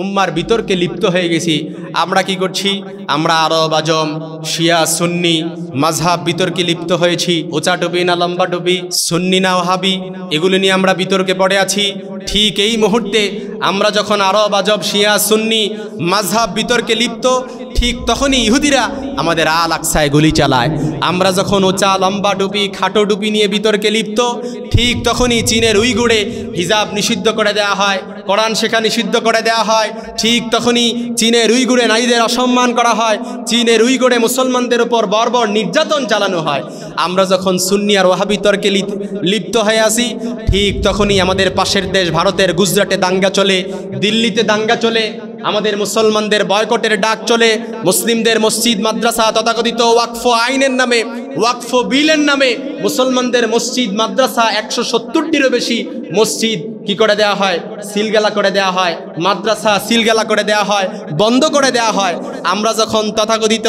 উম্মার বিতর্কে লিপ্ত হয়ে গেছি। আমরা কি করছি? আমরা আরব আজম, শিয়া সুন্নি মাযহাব বিতর্কে লিপ্ত হয়েছি। উঁচা টুপি না লম্বা টুপি, সুন্নি না ওয়াহাবি, এগুলো নিয়ে আমরা বিতর্কে পড়ে আছি। ঠিক এই মুহূর্তে আমরা যখন আরব আজব শিয়া সুন্নি মাযহাব বিতর্কে লিপ্ত, ঠিক তখনই ইহুদিরা আমাদের আল আকসায় গুলি চালায়। আমরা যখন উঁচা লম্বা টুপি খাটো টুপি নিয়ে বিতর্কে লিপ্ত, ঠিক তখনই চীনের উইগুরে হিজাব নিষিদ্ধ করে দেওয়া হয়, কোরআন শেখা নিষিদ্ধ করে দেওয়া হয়। ঠিক তখনই চীনের উইগুরে নারীদের অসম্মান করা হয়, চীনের উইগুরে মুসলমানদের উপর বর্বর নির্যাতন চালানো হয়। আমরা যখন সুন্নি আর ওয়াহাবি তর্কে লিপ্ত হয়ে আসি, ঠিক তখনই আমাদের পাশের দেশ ভারতের গুজরাটে দাঙ্গা চলে, দিল্লিতে দাঙ্গা চলে, আমাদের মুসলমানদের বয়কটের ডাক চলে, মুসলিমদের মসজিদ মাদ্রাসা তথাকথিত ওয়াকফ আইনের নামে, ওয়াকফ বিলের নামে মুসলমানদের মসজিদ মাদ্রাসা 170টিরও বেশি মসজিদ কি করে দেওয়া হয়? সিলগালা করে দেওয়া হয়, মাদ্রাসা সিলগালা করে দেওয়া হয়, বন্ধ করে দেওয়া হয়। আমরা যখন তথাকথিত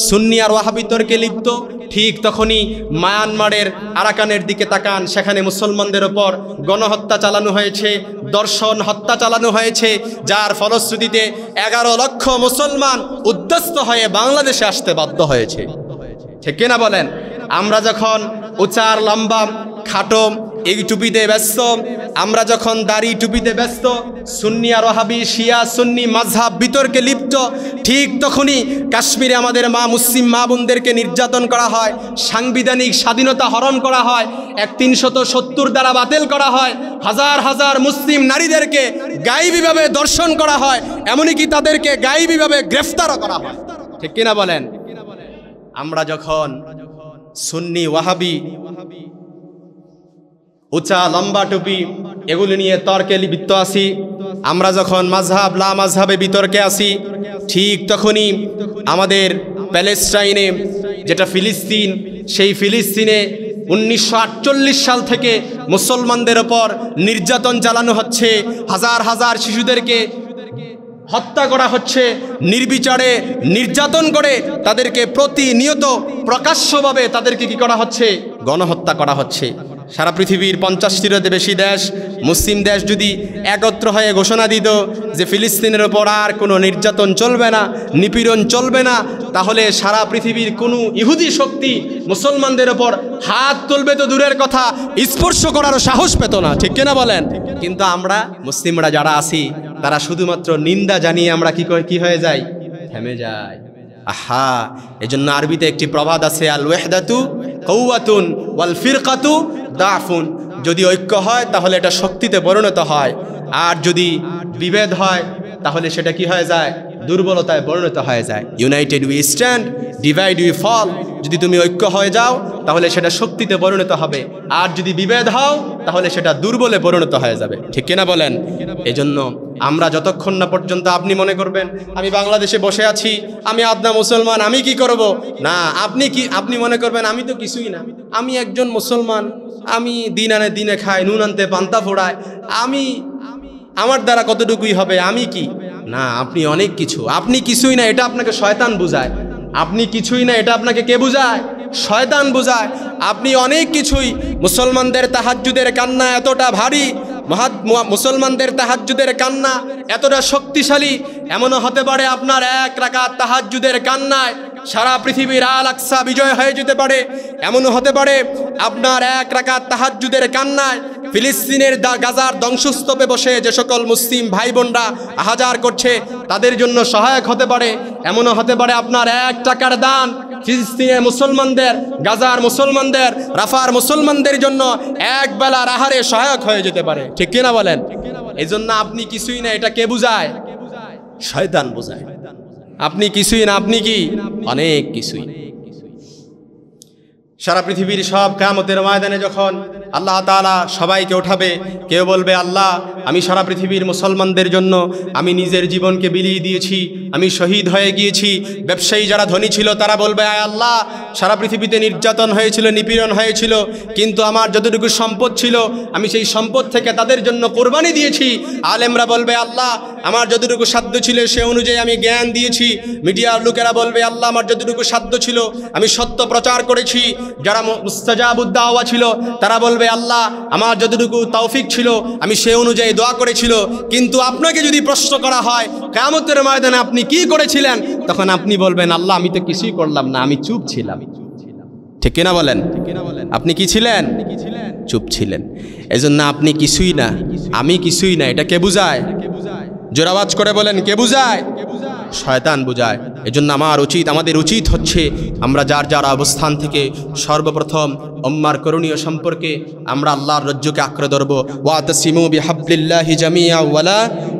সুন্নি আর ওয়াহাবি তর্কে লিপ্ত, ঠিক তখনই মায়ানমারের আরাকানের দিকে তাকান, সেখানে মুসলমানদের ওপর গণহত্যা চালানো হয়েছে, দর্শন হত্যা চালানো হয়েছে, যার ফলশ্রুতিতে 11 লক্ষ মুসলমান উদ্যস্ত হয়ে বাংলাদেশে আসতে বাধ্য হয়েছে। ঠিক কিনা বলেন? আমরা যখন উচার লম্বা খাটো এই টুপিতে ব্যস্ত, আমরা যখন দাড়ি টুপিতে ব্যস্ত, সুন্নি আর ওয়াহাবি শিয়া সুন্নি মাযহাব বিতর্কে লিপ্ত, ঠিক তখনই কাশ্মীরে আমাদের মুসলিম মা বোনদেরকে নির্যাতন করা হয়, সাংবিধানিক স্বাধীনতা হরণ করা হয়, 370 দ্বারা বাতিল করা হয়, হাজার হাজার মুসলিম নারীদেরকে গায়েবীভাবে দর্শন করা হয়, এমনকি তাদেরকে গায়েবীভাবে গ্রেফতারও করা হয়। ঠিক কিনা বলেন? আমরা যখন সুন্নি ওয়াহাবি উঁচা লম্বা টুপি এগুলি নিয়ে তর্কে লিপ্ত আসি, আমরা যখন মাযহাব লা মাযহাবে বিতর্কে আসি, ঠিক তখনই আমাদের প্যালেস্টাইনে যেটা ফিলিস্তিন, সেই ফিলিস্তিনে 1948 সাল থেকে মুসলমানদের ওপর নির্যাতন চালানো হচ্ছে, হাজার হাজার শিশুদেরকে হত্যা করা হচ্ছে, নির্বিচারে নির্যাতন করে তাদেরকে প্রতিনিয়ত প্রকাশ্যভাবে তাদেরকে কি করা হচ্ছে? গণহত্যা করা হচ্ছে। সারা পৃথিবীর 50টিরও বেশি দেশ, মুসলিম দেশ যদি একত্র হয়ে ঘোষণা দিত যে ফিলিস্তিনের ওপর আর কোনো নির্যাতন চলবে না, নিপীড়ন চলবে না, তাহলে সারা পৃথিবীর কোনো ইহুদি শক্তি মুসলমানদের ওপর হাত তুলবে তো দূরের কথা, স্পর্শ করারও সাহস পেত না। ঠিক কিনা বলেন? কিন্তু আমরা মুসলিমরা যারা আছি, তারা শুধুমাত্র নিন্দা জানিয়ে আমরা কি হয়ে যাই? থেমে যাই। আহা, এজন্য আরবিতে একটি প্রবাদ আছে, আল ওয়াহদাতু কওয়াতুন ওয়াল ফিরকাতু দাফুন। যদি ঐক্য হয় তাহলে এটা শক্তিতে পরিণত হয়, আর যদি বিভেদ হয় তাহলে সেটা কি হয়ে যায়? দুর্বলতায় পরিণত হয়ে যায়। United we stand, divide we fall. যদি তুমি ঐক্য হয়ে যাও তাহলে সেটা শক্তিতে পরিণত হবে, আর যদি বিভেদ হও তাহলে সেটা দুর্বলে পরিণত হয়ে যাবে। ঠিক কিনা বলেন? এজন্য আমরা যতক্ষণ না পর্যন্ত আপনি মনে করবেন আমি বাংলাদেশে বসে আছি, আমি আদনা মুসলমান, আমি কি করব না, আপনি মনে করবেন আমি তো কিছুই না, আমি একজন মুসলমান, আমি দিন আনে দিনে খাই, নুন আনতে পান্তা ফোড়ায়, আমার দ্বারা কতটুকুই হবে, আমি কি না, আপনি অনেক কিছু। আপনি কিছুই না, এটা আপনাকে শয়তান বুঝায়। আপনি কিছুই না, এটা আপনাকে কে বুঝায়? শয়তান বুঝায়। আপনি অনেক কিছুই। মুসলমানদের তাহাজ্জুদের কান্না এতটা ভারী, মুসলমানদের তাহাজ্জুদের কান্না এতটা শক্তিশালী, এমনও হতে পারে আপনার 1 রাকাত তাহাজ্জুদের কান্নায় সারা পৃথিবীর আল আকসা বিজয় হয়ে যেতে পারে। এমনও হতে পারে আপনার 1 রাকাত তাহাজ্জুদের কান্নায় ফিলিস্তিনের গাজার ধ্বংসস্তূপে বসে যে সকল মুসলিম ভাই বোনরা আহাজার করছে তাদের জন্য সহায়ক হতে পারে। এমনও হতে পারে আপনার 1 টাকার দান ফিলিস্তিনের মুসলমানদের, গাজার মুসলমানদের, রাফার মুসলমানদের জন্য 1 বেলার আহারে সহায়ক হয়ে যেতে পারে। ঠিক কিনা বলেন? এই জন্য আপনি কিছুই না, এটা কে বুঝায়? শয়তান বুঝায়। আপনি কিছুই না, আপনি কি? অনেক কিছুই। সারা পৃথিবীর সব কিয়ামতের ময়দানে যখন আল্লাহ তাআলা সবাইকে উঠাবে, কেউ বলবে আল্লাহ আমি সারা পৃথিবীর মুসলমানদের জন্য আমি নিজের জীবনকে বিলিয়ে দিয়েছি, আমি শহীদ হয়ে গিয়েছি। ব্যবসায়ী যারা ধনী ছিল তারা বলবে আয় আল্লাহ সারা পৃথিবীতে নির্যাতন হয়েছিল, নিপীড়ন হয়েছিল, কিন্তু আমার যতটুকু সম্পদ ছিল আমি সেই সম্পদ থেকে তাদের জন্য কোরবানি দিয়েছি। আলেমরা বলবে আল্লাহ আমার যতটুকু সাধ্য ছিল সে অনুযায়ী আমি জ্ঞান দিয়েছি। মিডিয়ার লোকেরা বলবে আল্লাহ আমার যতটুকু সাধ্য ছিল আমি সত্য প্রচার করেছি। যারা মুস্তাজাবুদ দাওয়া ছিল তারা বলবে বলবে আল্লাহ আমার যতটুকু তৌফিক ছিল আমি সেই অনুযায়ী দোয়া করেছিল, কিন্তু আপনাকে যদি প্রশ্ন করা হয় কিয়ামতের ময়দানে আপনি কি করেছিলেন, তখন আপনি বলবেন আল্লাহ আমি তো কিছুই করলাম না, আমি চুপ ছিলাম। ঠিক কিনা বলেন? আপনি কি ছিলেন? চুপ ছিলেন। এজন্য আপনি কিছুই না, আমি কিছুই না, এটা কে বুঝায়? জোরে আওয়াজ করে বলেন, কে বুঝায়? শয়তান বুঝায়। এজন্য আমাদের উচিত হচ্ছে আমরা যার যার অবস্থান থেকে সর্বপ্রথম উম্মার করণীয় সম্পর্কে আমরা আল্লাহর রজ্জুকে আঁকড়ে ধরব। ওয়াতাসিমু বিহাবলিল্লাহি জামিআ ওয়ালা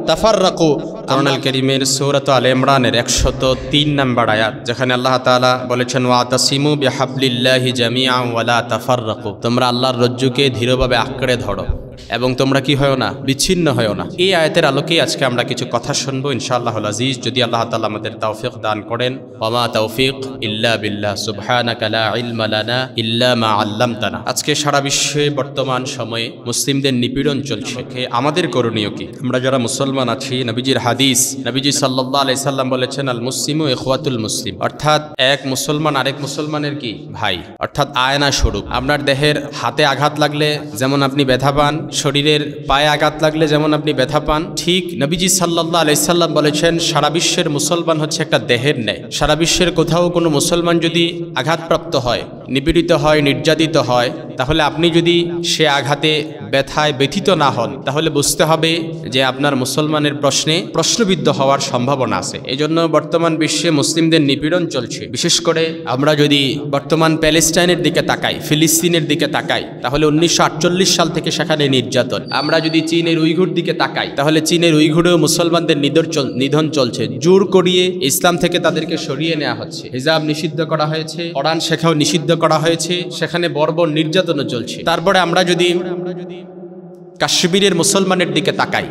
তাফাররাকু। কোরআনুল কারীমের সূরাত আলে ইমরানের 103 নম্বর আয়াত, যেখানে আল্লাহ তাআলা বলেছেন ওয়াতাসিমু বিহাবলিল্লাহি জামিআ ওয়ালা তাফাররাকু, তোমরা আল্লাহর রজ্জুকে দৃঢ়ভাবে আঁকড়ে ধরো এবং তোমরা কি হয় না, বিচ্ছিন্ন হয় না। এই আয়াতের আলোকেই আজকে আমরা কিছু কথা শুনবো ইনশাআল্লাহুল আজিজ, যদি আল্লাহ তাআলা আমাদের তৌফিক দান করেন। ওয়া তৌফিক ইল্লা বিল্লাহ, সুবহানাকা লা ইলমা লানা ইল্লা মা আল্লামতানা। আজকে সারা বিশ্বে বর্তমান সময়ে মুসলিমদের নিপীড়ন চলছে, আমাদের করণীয় কি? আমরা যারা মুসলমান আছি, নবীজির হাদিস, নবীজি সাল্লাল্লাহু আলাইহি সাল্লাম বলেছেন আল মুসলিমু ইখওয়াতুল মুসলিম, অর্থাৎ এক মুসলমান আরেক মুসলমানের কি ভাই, অর্থাৎ আয়না স্বরূপ। আপনার দেহের হাতে আঘাত লাগলে যেমন আপনি ব্যথা পান, শরীরের পায়ে আঘাত লাগলে যেমন আপনি ব্যথা পান, ঠিক নবীজি সাল্লাল্লাহু আলাইহি সাল্লাম বলেছেন সারা বিশ্বের মুসলমান হচ্ছে একটা দেহের ন্যায়। সারা বিশ্বের কোথাও কোনো মুসলমান যদি আঘাতপ্রাপ্ত হয়, নিপীড়িত হয়, নির্যাতিত হয়, তাহলে আপনি যদি সে আঘাতে ব্যথায় ব্যথিত না হন, তাহলে বুঝতে হবে যে আপনার মুসলমানের প্রশ্নে প্রশ্নবিদ্ধ হওয়ার সম্ভাবনা আছে। এই জন্য বর্তমান বিশ্বে মুসলিমদের নিপীড়ন চলছে। বিশেষ করে আমরা যদি বর্তমান প্যালেস্টাইনের দিকে তাকাই, ফিলিস্তিনের দিকে তাকাই, তাহলে 1948 সাল থেকে সেখানে নির্যাতন। আমরা যদি চীনের উইঘুর দিকে তাকাই, তাহলে চীনের উইঘুরেও মুসলমানদের নিধন চলছে। জোর করিয়ে ইসলাম থেকে তাদেরকে সরিয়ে নেওয়া হচ্ছে, হিজাব নিষিদ্ধ করা হয়েছে, কোরআন শেখাও নিষিদ্ধ করা হয়েছে, সেখানে বর্বর নির্যাতনও চলছে। তারপরে আমরা যদি কাশ্মীরের মুসলমানের দিকে তাকাই,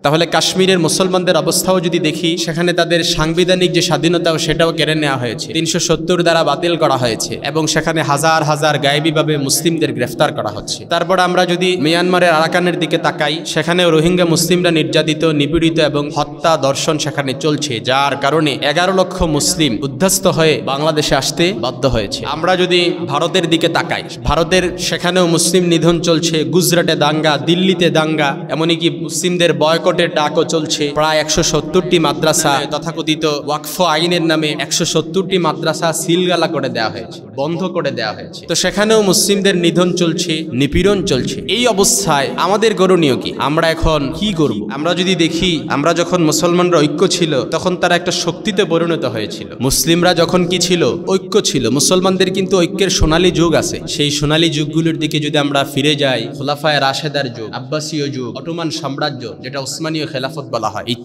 তাহলে কাশ্মীরের মুসলমানদের অবস্থাও যদি দেখি, সেখানে তাদের সাংবিধানিক যে স্বাধীনতা সেটাও কেড়ে নেওয়া হয়েছে, 370 দ্বারা বাতিল করা হয়েছে এবং সেখানে হাজার হাজার গায়েবীভাবে মুসলিমদের গ্রেফতার করা হচ্ছে। তারপর আমরা যদি মিয়ানমারের আরাকানের দিকে তাকাই, সেখানেও রোহিঙ্গা মুসলিমরা নির্যাতিত, নিপীড়িত এবং হত্যা দর্শন সেখানে চলছে, যার কারণে 11 লক্ষ মুসলিম উদ্ধ্বস্ত হয়ে বাংলাদেশে আসতে বাধ্য হয়েছে। আমরা যদি ভারতের দিকে তাকাই, ভারতের সেখানেও মুসলিম নিধন চলছে, গুজরাটে দাঙ্গা, দিল্লিতে দাঙ্গা, এমনকি মুসলিমদের বয়কট ডাকও চলছে। প্রায় 170টি মাদ্রাসা, তথাকথিত ওয়াকফ আইনের নামে 170টি মাদ্রাসা সিলগালা করে দেওয়া হয়েছে, বন্ধ করে দেওয়া হয়েছে। তো সেখানেও মুসলিমদের নিধন চলছে, নিপীড়ন চলছে। এই অবস্থায় আমাদের করণীয় কি? আমরা এখন কি করব? আমরা যদি দেখি, আমরা যখন মুসলমানরা ঐক্য ছিল, তখন তারা একটা শক্তিতে পরিণত হয়েছিল। মুসলিমরা যখন কি ছিল? ঐক্য ছিল। মুসলমানদের কিন্তু ঐক্যের সোনালী যুগ আছে। সেই সোনালী যুগগুলোর দিকে যদি আমরা ফিরে যাই, খোলাফায়ে রাশেদার যুগ, আব্বাসীয় যুগ, অটোমান সাম্রাজ্য, যেটা উসমানীয় খেলাফত বলা হয়, এই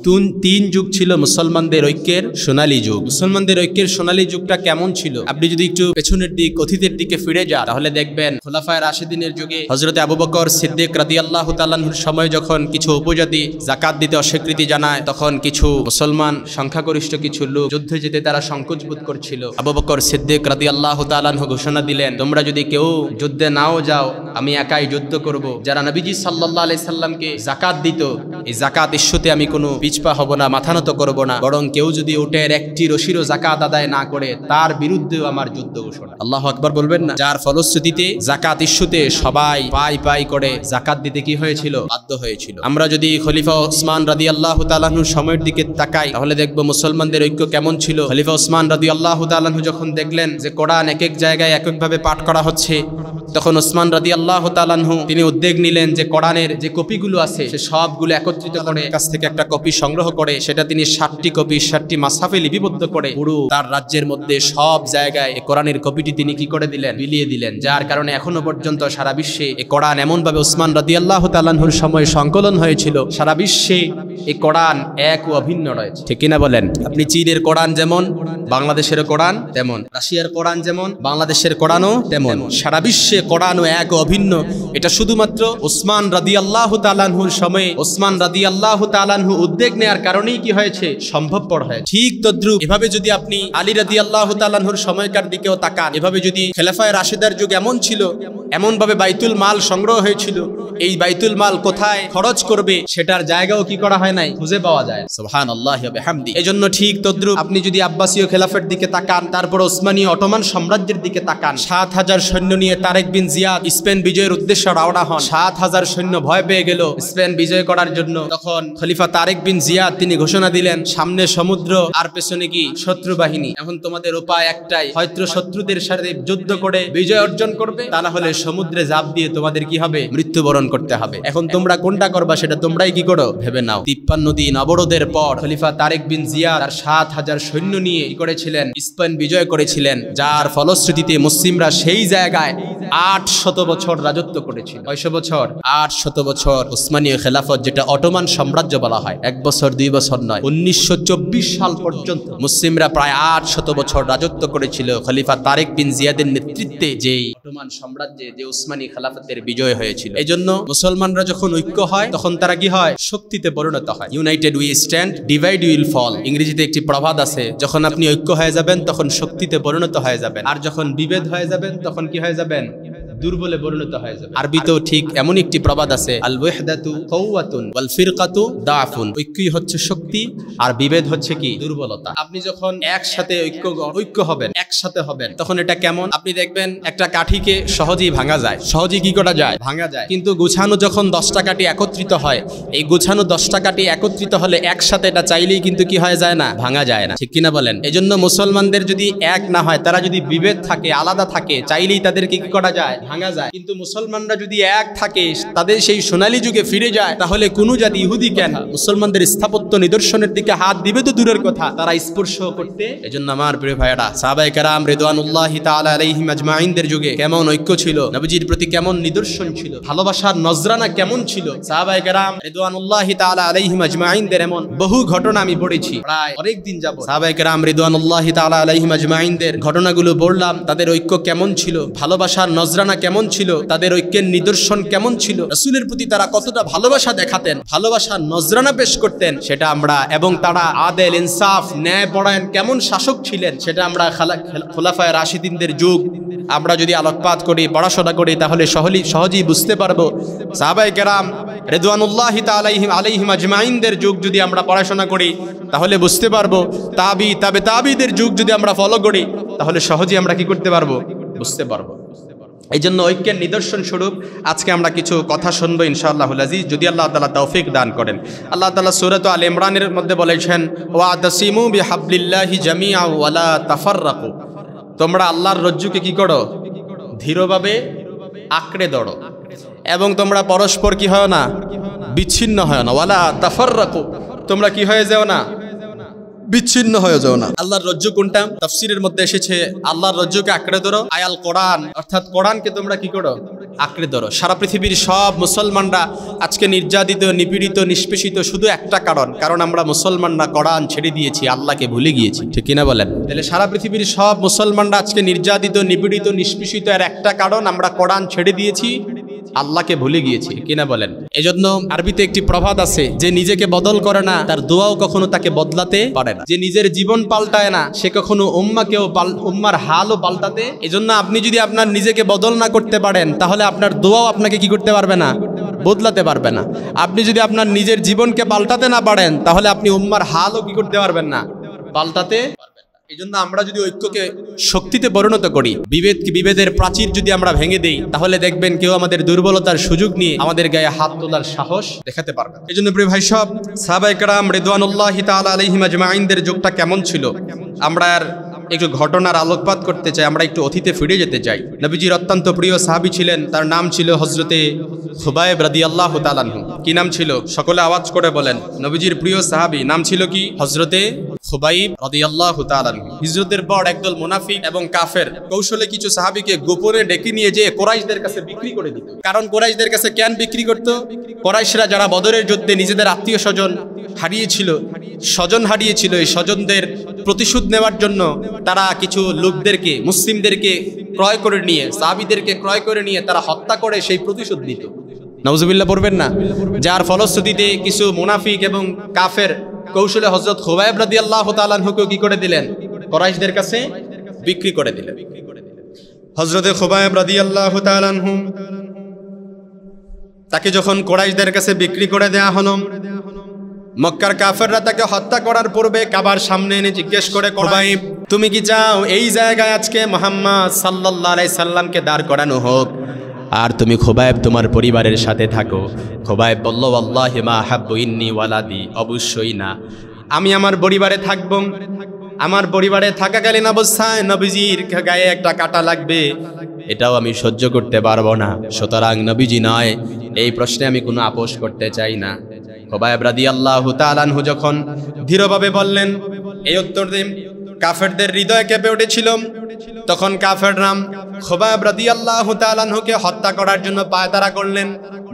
তিন যুগ ছিল মুসলমানদের ঐক্যের সোনালী যুগ। মুসলমানদের ঐক্যের সোনালী যুগটা কেমন ছিল? আপনি যদি একটু পেছনের দিক, অতীতের দিকে ফিরে যান, তাহলে দেখবেন খোলাফায়ে রাশেদিনের যুগে হযরতে আবু বকর সিদ্দিক রাদিয়াল্লাহু তাআলা আনহুর সময় যখন কিছু উপজাতি যাকাত দিতে অস্বীকৃতি জানায়, তখন কিছু মুসলমান সংখ্যাগরিষ্ঠ কিছু লোক যুদ্ধে যেতে তারা সংকোচ বোধ করছিল। আবু বকর সিদ্দিক রাদিয়াল্লাহু তাআলা আনহু ঘোষণা দিলেন, তোমরা যদি কেউ যুদ্ধে নাও যাও, আমি একাই যুদ্ধ করব। যারা নবীজি সাল্লাল্লাহু আলাইহি সাল্লামকে যাকাত দিত, এই যাকাত ইস্যুতে আমি কোনো পিছপা হব না, মাথা নত করব না, বরং কেউ যদি উটের একটি রশিরও যাকাত আদায় না করে, তার বিরুদ্ধেও আমার যুদ্ধ ঘোষণা। আল্লাহু আকবার বলবেন না? যার ফলশ্রুতিতে যাকাত ইস্যুতে সবাই পাই করে যাকাত দিতে কি হয়েছিল? বাধ্য হয়েছিল। আমরা যদি খলিফা ওসমান রাদিয়াল্লাহু তাআলা আনহুর সময়ের দিকে তাকাই, তাহলে দেখব মুসলমানদের ঐক্য কেমন ছিল। খলিফা ওসমান রাদিয়াল্লাহু তাআলা আনহু যখন দেখলেন যে কোরআন এক এক জায়গায় এক একভাবে পাঠ করা হচ্ছে, তখন ওসমান রাদিয়াল্লাহু তাআলা আনহু তিনি উদ্যোগ নিলেন যে কোরআনের যে কপিগুলো আছে সে সবগুলো একত্রিত করে কাছ থেকে একটা কপি সংগ্রহ করে সেটা তিনি 60টি কপি 60টি মাসহাফে লিপিবদ্ধ করে পুরো তার রাজ্যের মধ্যে সব জায়গায় এই কোরআনের কপিটি তিনি কি করে দিলেন? বিলিয়ে দিলেন। যার কারণে এখনো পর্যন্ত সারা বিশ্বে এই কোরআন এমন ভাবে ওসমান রাদিয়াল্লাহু তাআলা আনহুর সময় সংকলন হয়েছিল, সারা বিশ্বে এই কোরআন এক ও অভিন্ন রয়েছে। ঠিক কিনা বলেন? আপনি চীনের কোরআন যেমন, বাংলাদেশের কোরআন তেমন, রাশিয়ার কোরআন যেমন, বাংলাদেশের কোরআনও তেমন। সারা বিশ্বে কোরআনও এক ও অভিন্ন। এটা শুধুমাত্র ওসমান রাদিয়াল্লাহু তাআলা আনহুর সময়ে ওসমান রাদিয়াল্লাহু তাআলা আনহু উদ্যোগ নেয়ার কারণেই কি হয়েছে? সম্ভবপর হয়। ঠিক তদ্রুপ এভাবে যদি আপনি আলী রাদিয়াল্লাহু তাআলা আনহুর সময়কার দিকেও তাকান, এভাবে যদি খেলাফায়ে রাশেদার যুগ এমন ছিল, এমন ভাবে বাইতুল মাল সংগ্রহ হয়েছিল, এই বাইতুল মাল কোথায় খরচ করবে সেটার জায়গাও কি করা হয় নাই, খুঁজে পাওয়া যায়। সুবহানাল্লাহি ওয়া বিহামদি। এজন্য ঠিক তদ্রুপ আপনি যদি আব্বাসীয় খেলাফতের দিকে তাকান, তারপর ওসমানীয় অটোমান সাম্রাজ্যের দিকে তাকান, 7000 সৈন্য নিয়ে তারেক তারেক বিন জিয়াদ স্পেন বিজয়ের উদ্দেশ্যে রওনা হন। ৭,০০০ সৈন্য ভয় পেয়ে গেল স্পেন বিজয় করার জন্য। তখন খলিফা তারেক বিন জিয়াদ তিনি ঘোষণা দিলেন, সামনে সমুদ্র আর পেছনে কি শত্রু বাহিনী। এখন তোমাদের উপায় একটাই, হয়তো শত্রুদের সাথে যুদ্ধ করে বিজয় অর্জন করবে, তা না হলে সমুদ্রে ঝাঁপ দিয়ে তোমাদের কি হবে, মৃত্যুবরণ করতে হবে। এখন তোমরা কোনটা করবা সেটা তোমরাই কি করো ভেবে নাও। ৫৩ দিন অবরোধের পর খলিফা তারেক বিন জিয়াদ আর ৭,০০০ সৈন্য নিয়ে কি করেছিলেন, স্পেন বিজয় করেছিলেন, যার ফলশ্রুতিতে মুসলিমরা সেই জায়গায় ৮০০ বছর রাজত্ব করেছিল। ৬০০ বছর, ৮০০ বছর উসমানীয় খেলাফত, যেটা অটোমান সাম্রাজ্য বলা হয়। ১ বছর ২ বছর নয়, ১৯২৪ সাল পর্যন্ত মুসলিমরা প্রায় ৮০০ বছর রাজত্ব করেছিল খলিফা তারেক বিন জিয়াদের নেতৃত্বে, যেই অটোমান সাম্রাজ্যে যে উসমানী খেলাফতের বিজয় হয়েছিল। এই জন্য মুসলমানরা যখন ঐক্য হয় তখন তারা কি হয়, শক্তিতে পরিণত হয়। United we stand, divide will fall. ইংরেজিতে একটি প্রবাদ আছে, যখন আপনি ঐক্য হয়ে যাবেন তখন শক্তিতে পরিণত হয়ে যাবেন, আর যখন বিভেদ হয়ে যাবেন তখন কি হয়ে যাবেন, দুর্বলে পরিণত হয়ে যাবে। আরবিতেও ঠিক এমন একটি প্রবাদ আছে, আল ওয়াহদাতু কওয়াতুন ওয়াল ফিরকাতু দাফুন। ঐক্যই হচ্ছে শক্তি আর বিভেদ হচ্ছে কি, দুর্বলতা। আপনি যখন একসাথে ঐক্য হবেন, একসাথে হবেন, তখন এটা কেমন, আপনি দেখবেন একটা কাঠিকে সহজেই ভাঙা যায়, সহজেই কি করা যায়, ভাঙা যায়। কিন্তু গুছানো যখন 10টা কাঠি একত্রিত হয়, এই গুছানো 10টা কাঠি একত্রিত হলে একসাথে এটা চাইলেই কিন্তু কি হয়ে যায় না, ভাঙা যায় না। ঠিক কিনা বলেন? এজন্য মুসলমানদের যদি এক না হয়, তারা যদি বিভেদ থাকে, আলাদা থাকে, চাইলেই তাদেরকে কি করা যায়, ভাঙা যায়। কিন্তু মুসলমানরা যদি এক থাকে, তাদের সেই সোনালী যুগে ফিরে যায়, তাহলে কোন জাতি, ইহুদি কেন, মুসলমানদের স্থাপত্য নিদর্শনের দিকে হাত দিবে তো দূরের কথা, তারা স্পর্শ করতে। এজন্য আমার প্রিয় ভাইরা, সাহাবায়ে কেরাম রিদওয়ানুল্লাহি তাআলা আলাইহিম আজমাইনদের যুগে কেমন ঐক্য ছিল, নবীজির প্রতি কেমন নিদর্শন ছিল, ভালোবাসার নজরানা কেমন ছিল। সাহাবায়ে কেরাম রিদওয়ানুল্লাহি তাআলা আলাইহিম আজমাইনদের এমন বহু ঘটনা আমি পড়েছি, প্রায় অনেক দিন যাবত সাহাবায়ে কেরাম রিদওয়ানুল্লাহি তাআলা আলাইহিম আজমাইনদের ঘটনাগুলো বললাম। তাদের ঐক্য কেমন ছিল, ভালোবাসার নজরানা কেমন ছিল, তাদের ঐক্যের নিদর্শন কেমন ছিল, রাসূলের প্রতি তারা কতটা ভালোবাসা দেখাতেন, ভালোবাসার নজরানা পেশ করতেন, সেটা আমরা, এবং তারা আদেল, ইনসাফ, ন্যায় পরায়ণ কেমন শাসক ছিলেন, সেটা আমরা খোলাফায়ে রাশিদিনদের যুগ আমরা যদি আলোকপাত করি, পড়াশোনা করি, তাহলে সহজেই বুঝতে পারবো। সাহাবায়ে কেরাম রিদওয়ানুল্লাহি তাআলা আলাইহিম আজমাইনদের যুগ যদি আমরা পড়াশোনা করি, তাহলে বুঝতে পারবো। তাবে তাবিদের যুগ যদি আমরা ফলো করি, তাহলে সহজেই আমরা কি করতে পারবো, বুঝতে পারবো। এই জন্য ঐক্যের নিদর্শন স্বরূপ আজকে আমরা কিছু কথা শুনবো ইনশাআল্লাহুল আজিজ, যদি আল্লাহ তাআলা তৌফিক দান করেন। আল্লাহ তাআলা সূরা আল ইমরানের মধ্যে বলেছেন, ওয়াতাসিমু বিহাবলিল্লাহি জামিআ ওয়া লা তাফাররাকু। তোমরা আল্লাহর রজ্জুকে কি করো, ধীরভাবে আঁকড়ে ধরো, এবং তোমরা পরস্পর কি হয় না, বিচ্ছিন্ন হয় না। ওয়ালা তাফাররাকু, তোমরা কি হয়ে যাও না, বিচ্ছিন্ন হয়ে যাও না। আল্লাহর রজ্জু কোনটা? তাফসীরের মধ্যে এসেছে আল্লাহর রজ্জুকে আঁকড়ে ধরো, আয়াল কোরআন, অর্থাৎ কোরআনকে তোমরা কি করো, আঁকড়ে ধরো। সারা পৃথিবীর সব মুসলমানরা আজকে নির্যাতিত, নিপীড়িত, নিষ্পেষিত শুধু একটা কারণ আমরা মুসলমানরা কোরআন ছেড়ে দিয়েছি, আল্লাহকে ভুলে গিয়েছি। ঠিক কিনা বলেন? তাহলে সারা পৃথিবীর সব মুসলমানরা আজকে নির্যাতিত, নিপীড়িত, নিষ্পেষিত, এর একটা কারণ, আমরা কোরআন ছেড়ে দিয়েছি, আল্লাহকে ভুলে গিয়েছি। কিনা বলেন? এজন্য আরবিতে একটি প্রবাদ আছে, যে নিজেকে বদল করে না, তার দোয়াও কখনো তাকে বদলাতে পারে না। যে নিজের জীবন পাল্টায় না, সে কখনো উম্মার হালও পাল্টাতে। এজন্য আপনি যদি আপনার নিজেকে বদল না করতে পারেন, তাহলে আপনার দোয়াও আপনাকে কি করতে পারবে না, বদলাতে পারবে না। আপনি যদি আপনার নিজের জীবনকে পাল্টাতে না পারেন, তাহলে আপনি উম্মার হালও কি করতে পারবেন না, পাল্টাতে। এই জন্য আমরা যদি ঐক্যকে শক্তিতে পরিণত করি, বিভেদের প্রাচীর যদি আমরা ভেঙে দেই, তাহলে দেখবেন কেউ আমাদের দুর্বলতার সুযোগ নিয়ে আমাদের গায়ে হাত তোলার সাহস দেখাতে পারবে। এই জন্য প্রিয় ভাই সব, সাহাবায়ে কেরাম রিদওয়ানুল্লাহি তাআলা আলাইহিম আজমাইনদের যুগটা কেমন ছিল, আমরা আর একটু ঘটনার আলোকপাত করতে চাই, আমরা একটু অতীতে ফিরে যেতে চাই। নবীজির অত্যন্ত প্রিয় সাহাবী ছিলেন, তার নাম ছিল হযরতে খুবাইব রাদিয়াল্লাহু তাআলা আনহু। কি নাম ছিল? সকলে আওয়াজ করে বলেন। নবীজির প্রিয় সাহাবী নাম ছিল কি? হযরতে খুবাইব রাদিয়াল্লাহু তাআলা আনহু। হিজরতের পর একদল মুনাফিক এবং কাফের কৌশলে কিছু সাহাবীকে গোপনে ডেকে নিয়ে যেয়ে কুরাইশদের কাছে বিক্রি করে দিত। কারণ কুরাইশদের কাছে কেন বিক্রি করত? কুরাইশরা যারা বদরের যুদ্ধে নিজেদের আত্মীয় স্বজন হারিয়েছিল, এই স্বজনদের প্রতিশোধ নেওয়ার জন্য তারা কিছু লোকদেরকে, মুসলিমদেরকে ক্রয় করে নিয়ে, সাহাবীদেরকে ক্রয় করে নিয়ে তারা হত্যা করে সেই প্রতিশোধ নিত। নাউজুবিল্লাহ পড়বেন না? যার ফলশ্রুতিতে কিছু মুনাফিক এবং কাফের কৌশলে হযরত খুবাইব রাদিয়াল্লাহু তাআলা আনহুকে কি করে দিলেন? কুরাইশদের কাছে বিক্রি করে দিলেন। হযরতে খুবাইব রাদিয়াল্লাহু তাআলা আনহু তাকে যখন কুরাইশদের কাছে বিক্রি করে দেয়া হলো, মক্কার কাফেররা তাকে হত্যা করার পূর্বে কাবার সামনে এনে জিজ্ঞেস করে, খুবাইব, তুমি কি চাও এই জায়গায় আজকে মুহাম্মদ সাল্লাল্লাহু আলাইহি সাল্লামকে দাঁড় করানো হোক আর তুমি খোবাইব তোমার পরিবারের সাথে থাকো? খোবাইব বলল, ওয়াল্লাহি মা হাব্বু ইন্নি ওয়ালাদি, অবশ্যই না, আমি আমার পরিবারে থাকব। আমার পরিবারে থাকাকালীন অবস্থায় নবীজির গায়ে একটা কাঁটা লাগবে, এটাও আমি সহ্য করতে পারবো না। সুতরাং নবীজি নয়, এই প্রশ্নে আমি কোনো আপোষ করতে চাই না। খোবাইব রাদিয়াল্লাহু তাআলা আনহু যখন ধীরভাবে বললেন, এই উত্তর দিন, কাফেরদের হৃদয় কেঁপে উঠেছিল। তখন কাফেররা খোবাইব রাদিয়াল্লাহু তাআলা আনহুকে হত্যা করার জন্য পায়তারা করলেন।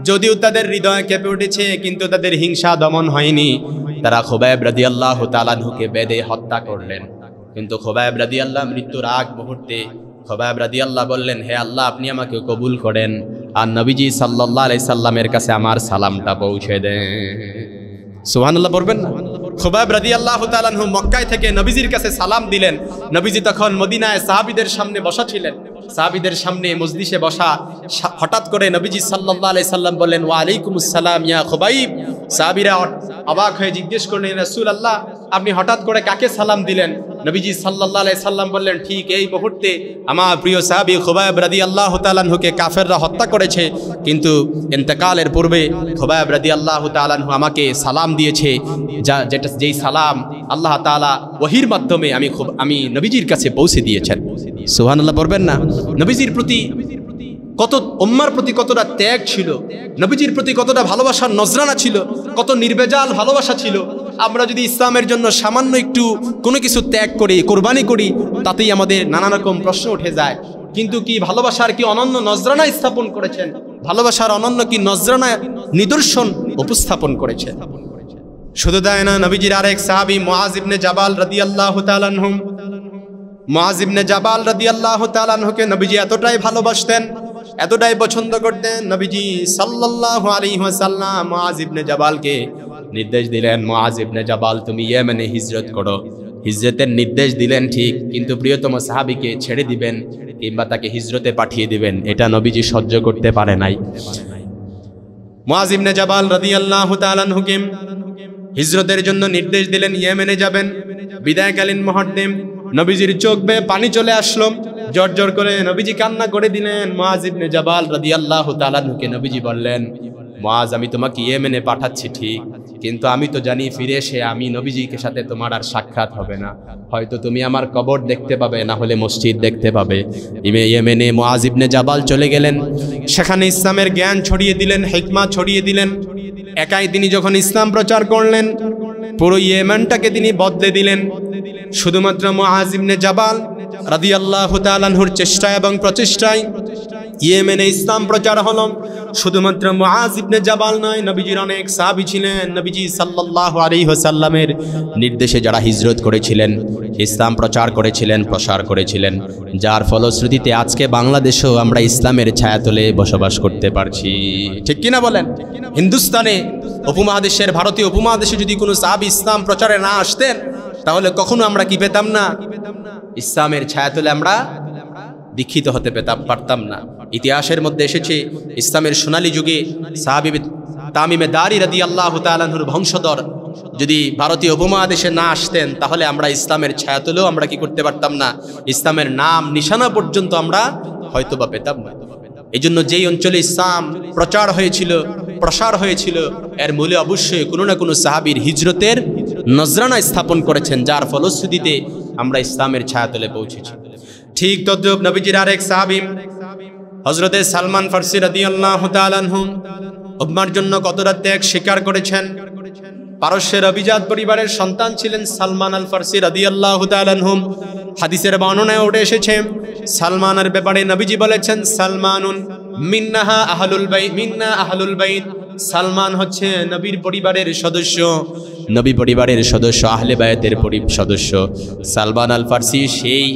যদিও তাদের হৃদয় কেঁপে উঠেছে, কিন্তু তাদের হিংসা দমন হয়নি। তারা খোবাইব রাদিয়াল্লাহু তাআলা আনহুকে বেঁধে হত্যা করলেন। কিন্তু খোবাইব রাদিয়াল্লাহু মৃত্যুর আগ মুহূর্তে খোবাইব রাদিয়াল্লাহু বললেন, হে আল্লাহ, আপনি আমাকে কবুল করেন আর নবীজি সাল্লাল্লাহু আলাইহি সাল্লামের কাছে আমার সালামটা পৌঁছে দেন। সুবহানাল্লাহ পড়বেন না? খোবাইব রাদিয়াল্লাহু তাআলা আনহু মক্কায় থেকে নবীজির কাছে সালাম দিলেন। নবীজি তখন মদিনায় সাহাবীদের সামনে বসা ছিলেন। সাহাবীদের সামনে মজলিসে বসা, হঠাৎ করে নবীজি সাল্লাল্লাহু আলাইহি সাল্লাম বললেন, ওয়া আলাইকুমুস সালাম ইয়া খোবাইব। সাহাবীরা অবাক হয়ে জিজ্ঞেস করলেন, রাসূলুল্লাহ, আপনি হঠাৎ করে কাকে সালাম দিলেন? নবীজি সাল্লাল্লাহু আলাইহি সাল্লাম বললেন, ঠিক এই মুহূর্তে আমার প্রিয় সাহাবী খোবাইব রাদিয়াল্লাহু তাআলা আনহুকে কাফেররা হত্যা করেছে, কিন্তু ইন্তেকালের পূর্বে খোবাইব রাদিয়াল্লাহু তাআলা আনহু আমাকে সালাম দিয়েছে, যেই সালাম আল্লাহ তাআলা ওহীর মাধ্যমে আমি নবীজির কাছে পৌঁছে দিয়েছেন। সুবহানাল্লাহ পড়বেন না? নবীজির প্রতি কত, উম্মার প্রতি কতটা ত্যাগ ছিল, নবীজির প্রতি কতটা ভালোবাসার নজরানা ছিল, কত নির্বেজাল ভালোবাসা ছিল। আমরা যদি ইসলামের জন্য সামান্য একটু কোনো কিছু ত্যাগ করি, কোরবানি করি, তাতেই আমাদের নানা রকম প্রশ্ন উঠে যায়। কিন্তু কি ভালোবাসার কি অনন্য নজরানা স্থাপন করেছেন, ভালোবাসার অনন্য কি নজরানা নিদর্শন উপস্থাপন করেছেন। শুধু তাই না, নবীজির আরেক সাহাবী মুআজ ইবনে জাবাল রাদিয়াল্লাহু তাআলা আনহু, মুআজ ইবনে জাবাল রাদিয়াল্লাহু তাআলা আনহুকে নবীজি এতটাই ভালোবাসতেন, এতটাই পছন্দ করতেন, নবীজি সাল্লাল্লাহু আলাইহি ওয়াসাল্লাম মুআজ ইবনে জাবালকে নির্দেশ দিলেন, মুআজ ইবনে জাবাল, তুমি ইয়েমেনে হিজরত করো। হিজরতের নির্দেশ দিলেন ঠিক, কিন্তু প্রিয়তম সাহাবীকে ছেড়ে দিবেন কিংবা তাকে হিজরতে পাঠিয়ে দিবেন, এটা নবীজি সহ্য করতে পারে নাই। মুআজ ইবনে জাবাল রাদিয়াল্লাহু তাআলা আনহুকে হিজরতের জন্য নির্দেশ দিলেন, ইয়েমেনে যাবেন। বিদায়কালীন মুহূর্তে নবীজির চোখ বেয়ে পানি চলে আসলো, জোর করে নবীজি কান্না করে দিলেন। মুআজ ইবনে জাবাল রাদিয়াল্লাহু তাআলা আনহুকে নবীজি বললেন, মুআজ, আমি তোমাকে ইয়েমেনে পাঠাচ্ছি ঠিক, কিন্তু আমি তো জানি ফিরে এসে আমি নবীজিকে সাথে তোমার আর সাক্ষাৎ হবে না। হয়তো তুমি আমার কবর দেখতে পাবে, না হলে মসজিদ দেখতে পাবে। ইয়েমেনে মুআজ ইবনে জাবাল চলে গেলেন, সেখানে ইসলামের জ্ঞান ছড়িয়ে দিলেন, হিকমা ছড়িয়ে দিলেন। একাই তিনি যখন ইসলাম প্রচার করলেন, পুরো ইয়েমেনটাকে তিনি বদলে দিলেন। শুধুমাত্র মুআজ ইবনে জাবাল রাদিয়াল্লাহু তাআলা আনহুর চেষ্টা এবং প্রচেষ্টায় ইয়েমেনে ইসলাম প্রচার হলো। শুধুমাত্র মুআজ ইবনে জাবাল নয়, নবীজির অনেক সাহাবী ছিলেন, নবীজি সাল্লাল্লাহু আলাইহি ওয়াসাল্লামের নির্দেশে যারা হিজরত করেছিলেন, ইসলাম প্রচার করেছিলেন, প্রসার করেছিলেন, যার ফলশ্রুতিতে আজকে বাংলাদেশেও আমরা ইসলামের ছায়াতলে বসবাস করতে পারছি। ঠিক কিনা বলেন? হিন্দুস্তানে, উপমহাদেশের, ভারতীয় উপমহাদেশে যদি কোনো সাহাবী ইসলাম প্রচারে না আসতেন, তাহলে কখনো আমরা কি পেতাম না? ইসলামের ছায়াতলে আমরা দীক্ষিত হতে পারতাম না। ইতিহাসের মধ্যে এসেছে, ইসলামের সোনালী যুগে সাহাবী তামিমে দারি রাদিয়াল্লাহু তাআলা আনহুর বংশধর যদি ভারতীয় উপমহাদেশে না আসতেন, তাহলে আমরা ইসলামের ছায়াতলেও আমরা কি করতে পারতাম না, ইসলামের নাম নিশানা পর্যন্ত আমরা হয়তোবা পেতাম না। এই জন্য যেই অঞ্চলে ইসলাম প্রচার হয়েছিল, প্রসার হয়েছিল, এর মূলে অবশ্যই কোনো না কোনো সাহাবীর হিজরতের নজরানা স্থাপন করেছেন, যার ফলশ্রুতিতে আমরা ইসলামের ছায়াতলে পৌঁছেছি। ঠিক তদ্রূপ নবীজির আরেক সাহাবী হযরতে সালমান ফারসি রাদিয়াল্লাহু তাআলা আনহু উম্মার জন্য কতটা ত্যাগ স্বীকার করেছেন। পারস্যের অভিজাত পরিবারের সন্তান ছিলেন সালমান আল ফারসি রাদিয়াল্লাহু তাআলা আনহু। হাদিসের বর্ণনায় উঠে এসেছে, সালমানের ব্যাপারে নবীজি বলেছেন, সালমানুন মিন্নাহা আহলুল বাইত, মিন্না আহলুল বাইত। সালমান হচ্ছে নবীর পরিবারের সদস্য, নবী পরিবারের সদস্য, আহলে বায়াতের সদস্য। সালমান আল ফারসি সেই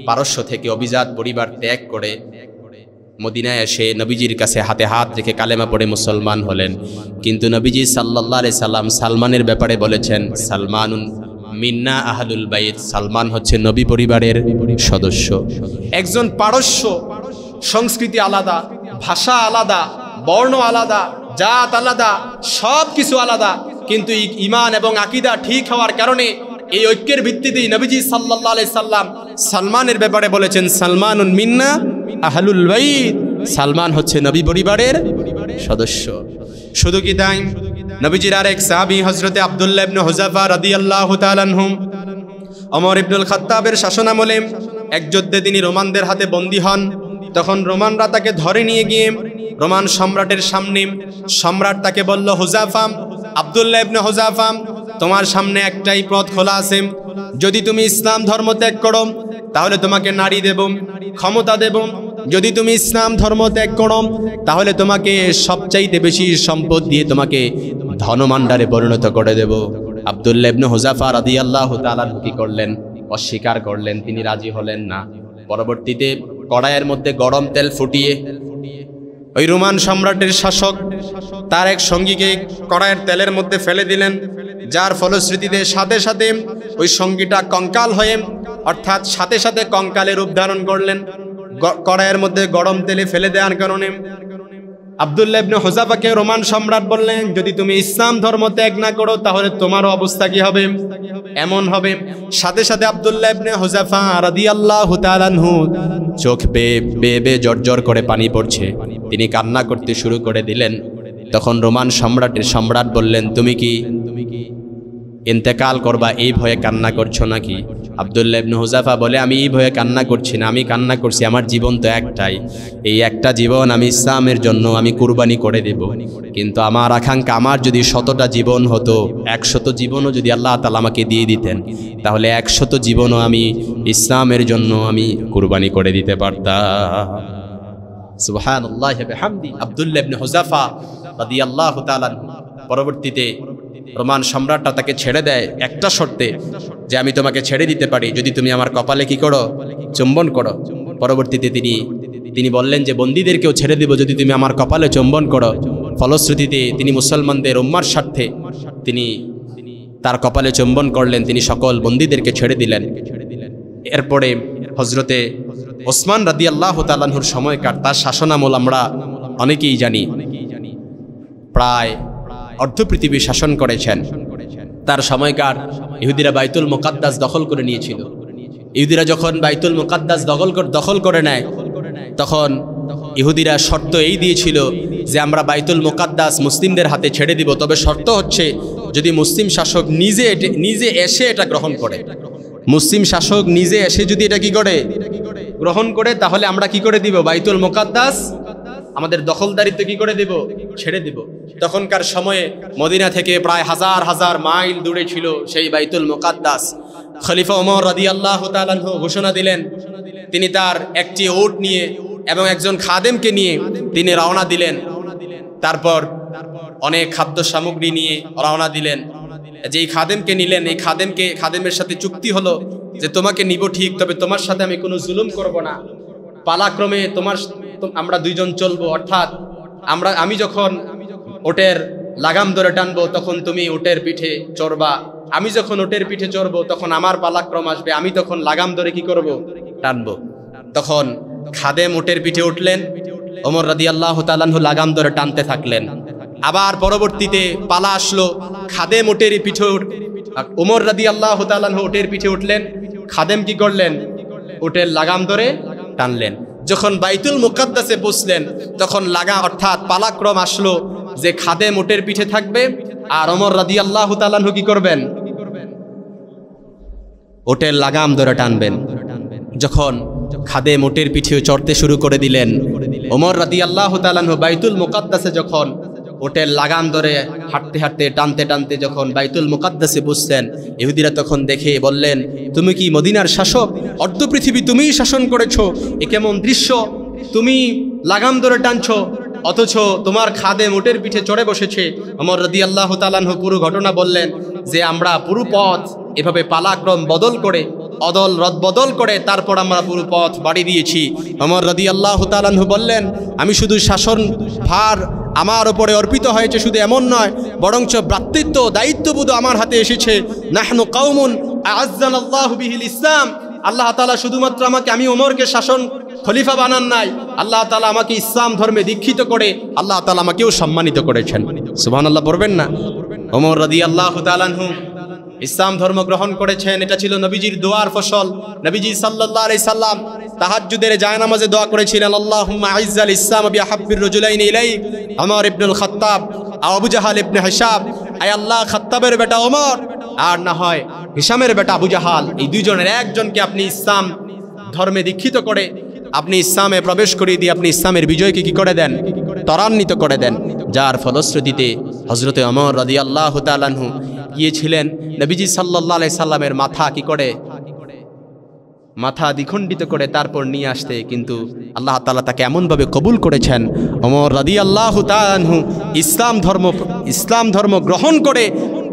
পারস্য থেকে অভিজাত পরিবার ত্যাগ করে মদিনায় এসে নবীজির কাছে হাতে হাত রেখে কালেমা পড়ে মুসলমান হলেন। কিন্তু নবীজি সাল্লাল্লাহু আলাইহি সাল্লাম সালমানের ব্যাপারে বলেছেন, সালমানুন মিন্না আহলুল বাইত। সালমান হচ্ছে নবী পরিবারের সদস্য। একজন পারস্য, সংস্কৃতি আলাদা, ভাষা আলাদা, বর্ণ আলাদা, জাত আলাদা, সব কিছু আলাদা, কিন্তু ঈমান এবং আকীদা ঠিক হওয়ার কারণে এই ঐক্যের ভিত্তিতেই নবীজি সাল্লাল্লাহু আলাইহি সাল্লাম সালমানের ব্যাপারে বলেছেন, সালমানুন মিন্না আহলুল বাইত, সালমান হচ্ছে নবী পরিবারের সদস্য। শুধু কি তাই, নবীজির আরেক সাহাবী হযরতে আব্দুল্লাহ ইবনে হুযাফা রাদিয়াল্লাহু তাআলা আনহু ওমর ইবনুল খাত্তাবের শাসনামলে এক যুদ্ধে তিনি রোমানদের হাতে বন্দী হন। তখন রোমানরা তাকে ধরে নিয়ে গিয়ে রোমান সম্রাটের সামনে, সম্রাট তাকে বলল, হুযাফা, আব্দুল্লাহ ইবনে হুযাফা, তোমার সামনে একটাই পথ খোলা আছে, যদি তুমি ইসলাম ধর্ম ত্যাগ করো তাহলে তোমাকে নারী দেব, ক্ষমতা দেব, যদি তুমি ইসলাম ধর্ম ত্যাগ করো তাহলে তোমাকে সবচাইতে বেশি সম্পদ দিয়ে তোমাকে ধনভাণ্ডারে পরিণত করে দেব। আব্দুল্লাহ ইবনে হুযাফা রাদিয়াল্লাহু তাআলা কি করলেন? অস্বীকার করলেন, তিনি রাজি হলেন না। পরবর্তীতে কড়াইয়ের মধ্যে গরম তেল ফুটিয়ে ওই রোমান সম্রাটের শাসক তার এক সঙ্গীকে কড়াইয়ের তেলের মধ্যে ফেলে দিলেন, যার ফলশ্রুতিতে সাথে সাথে ওই সঙ্গীটা কঙ্কাল হয়ে, অর্থাৎ সাথে সাথে কঙ্কালে রূপ ধারণ করলেন কড়াইয়ের মধ্যে গরম তেলে ফেলে দেওয়ার কারণে। আব্দুল্লাহ ইবনে হুযাফাকে রোমান সম্রাট বললেন, যদি তুমি ইসলাম ধর্ম ত্যাগ না করো তাহলে তোমারও অবস্থা কি হবে? এমন হবে। সাথে সাথে আব্দুল্লাহ ইবনে হুযাফা রাদিয়াল্লাহু তাআলা আনহু চোখ বেয়ে জর্জর করে পানি পড়ছে, তিনি কান্না করতে শুরু করে দিলেন। তখন রোমান সম্রাট বললেন, তুমি কি ইন্তেকাল করবা এই ভয়ে কান্না করছো নাকি? আব্দুল্লাহ ইবনে হুযাফা বলে, আমি এই ভয়ে কান্না করছি না, আমি কান্না করছি আমার জীবন তো একটাই, এই একটা জীবন আমি ইসলামের জন্য আমি কুরবানি করে দেব। কিন্তু আমার আকাঙ্ক্ষা, আমার যদি 100টা জীবন হতো, 100 জীবনও যদি আল্লাহ তাআলা আমাকে দিয়ে দিতেন, তাহলে 100 জীবনও আমি ইসলামের জন্য আমি কুরবানি করে দিতে পারতাম। সুবহানাল্লাহি ওয়া বিহামদি। আব্দুল্লাহ ইবনে হুযাফা রাদিয়াল্লাহু তাআলা পরবর্তীতে রোমান সম্রাটটা তাকে ছেড়ে দেয় একটা শর্তে, যে আমি তোমাকে ছেড়ে দিতে পারি যদি তুমি আমার কপালে কি করো? চুম্বন করো। পরবর্তীতে তিনি বললেন যে বন্দীদেরকেও ছেড়ে দিব যদি তুমি আমার কপালে চুম্বন করো। ফলশ্রুতিতে তিনি মুসলমানদের উম্মার স্বার্থে তিনি তার কপালে চুম্বন করলেন, তিনি সকল বন্দীদেরকে ছেড়ে দিলেন। এরপরে হযরতে ওসমান রাদিয়াল্লাহু তাআলা আনহুর সময়কার তার শাসনামল আমরা অনেকেই জানি, প্রায় অর্ধ পৃথিবী শাসন করেছেন। তার সময়কার ইহুদিরা বাইতুল মুকাদ্দাস দখল করে নিয়েছিল। ইহুদিরা যখন বাইতুল মুকাদ্দাস দখল করে নেয়, তখন ইহুদিরা শর্ত এই দিয়েছিল যে আমরা বাইতুল মুকাদ্দাস মুসলিমদের হাতে ছেড়ে দিব, তবে শর্ত হচ্ছে যদি মুসলিম শাসক নিজে এসে এটা গ্রহণ করে। মুসলিম শাসক নিজে এসে যদি এটা কি করে? গ্রহণ করে, তাহলে আমরা কি করে দিব? বাইতুল মুকাদ্দাস আমাদের দখলদারিত্ব কি করে দেব? ছেড়ে দেব। তখনকার সময়ে মদিনা থেকে প্রায় হাজার হাজার মাইল দূরে ছিল সেই বাইতুল মুকাদ্দাস। খলিফা ওমর রাদিয়াল্লাহু তাআলা আনহু ঘোষণা দিলেন, তিনি তার একটি উট নিয়ে এবং একজন খাদেমকে নিয়ে তিনি রওনা দিলেন। তারপর অনেক খাদ্য সামগ্রী নিয়ে রওনা দিলেন। যেই খাদেমকে নিলেন, এই খাদেমের সাথে চুক্তি হলো যে তোমাকে নিব ঠিক, তবে তোমার সাথে আমি কোনো জুলুম করব না, পালাক্রমে আমরা দুইজন চলবো। অর্থাৎ আমি যখন ওটের লাগাম ধরে টানবো তখন তুমি ওটের পিঠে চড়বা, আমি যখন ওটের পিঠে চড়বো তখন আমার পালাক্রম আসবে, আমি তখন লাগাম ধরে কি করব? টানবো। তখন খাদেম ওটের পিঠে উঠলেন, ওমর রাদিয়াল্লাহু তাআলা আনহু লাগাম ধরে টানতে থাকলেন। আবার পরবর্তীতে পালা আসলো, খাদেম ওটের পিঠে, ওমর রাদিয়াল্লাহু তাআলা আনহু ওটের পিঠে উঠলেন, খাদেম কি করলেন? ওটের লাগাম ধরে টানলেন। যখন বাইতুল মুকাদ্দাসে পৌঁছলেন তখন অর্থাৎ পালাক্রম আসলো যে খাদেম ওটের পিঠে থাকবে আর ওমর রাদিয়াল্লাহু তাআলা আনহু কি করবেন? ওটের লাগাম ধরে টানবেন। যখন খাদেম ওটের পিঠে চড়তে শুরু করে দিলেন, ওমর রাদিয়াল্লাহু তাআলা আনহু বাইতুল মুকাদ্দাসে যখন ওটের লাগাম ধরে হাঁটতে হাঁটতে টানতে টানতে যখন বাইতুল মুকাদ্দাসে পৌঁছলেন, ইহুদিরা তখন দেখে বললেন, তুমি কি মদিনার শাসক? অর্ধ পৃথিবী তুমিই শাসন করেছো, এ কেমন দৃশ্য? তুমি লাগাম ধরে টানছো, অথচ তোমার খাদেম ওটের পিঠে চড়ে বসেছে। ওমর রাদিয়াল্লাহু তাআলা আনহু পুরো ঘটনা বললেন যে আমরা পুরো পথ এভাবে পালাক্রম বদল করে তারপর আমরা পুরো পথ বাড়ি দিয়েছি। ওমর রাদিয়াল্লাহু তাআলা আনহু বললেন, আমি শুধু শাসন ভার আমার ওপরে অর্পিত হয়েছে শুধু এমন নয়, বরঞ্চ ভ্রাতৃত্ব দায়িত্ববোধ আমার হাতে এসেছে। নাহনু কাউমুন আ'আজ্জানাল্লাহু বিহিল ইসলাম, আল্লাহ তাআলা শুধুমাত্র আমি ওমরকে শাসন খলিফা বানান নাই, আল্লাহ তাআলা আমাকে ইসলাম ধর্মে দীক্ষিত করে আল্লাহ তাআলা আমাকেও সম্মানিত করেছেন। সুবহানাল্লাহ পড়বেন না? ওমর রাদিয়াল্লাহু তাআলা আনহু ইসলাম ধর্ম গ্রহণ করেছেন। এটা ছিল নবীজির দোয়ার ফসল। নবীজি সাল্লাল্লাহু আলাইহি সাল্লাম তাহাজ্জুদের জায়নামাজে দোয়া করেছিলেন, আল্লাহুম্মা আইজ্জাল ইসলাম বিহাব্বির রাজুলাইনি ইলাইক ওমর ইবনুল খাত্তাব আবু জাহাল ইবনে হিশাম। আয় আল্লাহ, খাত্তাবের বেটা ওমর আর না হয় হিশামের বেটা আবু জাহাল, এই দুইজনের একজনকে আপনি ইসলাম ধর্মে দীক্ষিত করে আপনি ইসলামে প্রবেশ করিয়ে দিয়ে আপনি ইসলামের বিজয়কে কি করে দেন, ত্বরান্বিত করে দেন। যার ফলশ্রুতিতে হযরতে ওমর রাদিয়াল্লাহু তাআলা আনহু গিয়েছিলেন নবীজি সাল্লাল্লাহু আলাইহি সাল্লামের মাথা কি করে, মাথা দ্বিখণ্ডিত করে তারপর নিয়ে আসতে, কিন্তু আল্লাহ তাআলা তাকে এমনভাবে কবুল করেছেন, ওমর রাদিয়াল্লাহু তাআলা আনহু ইসলাম ধর্ম গ্রহণ করে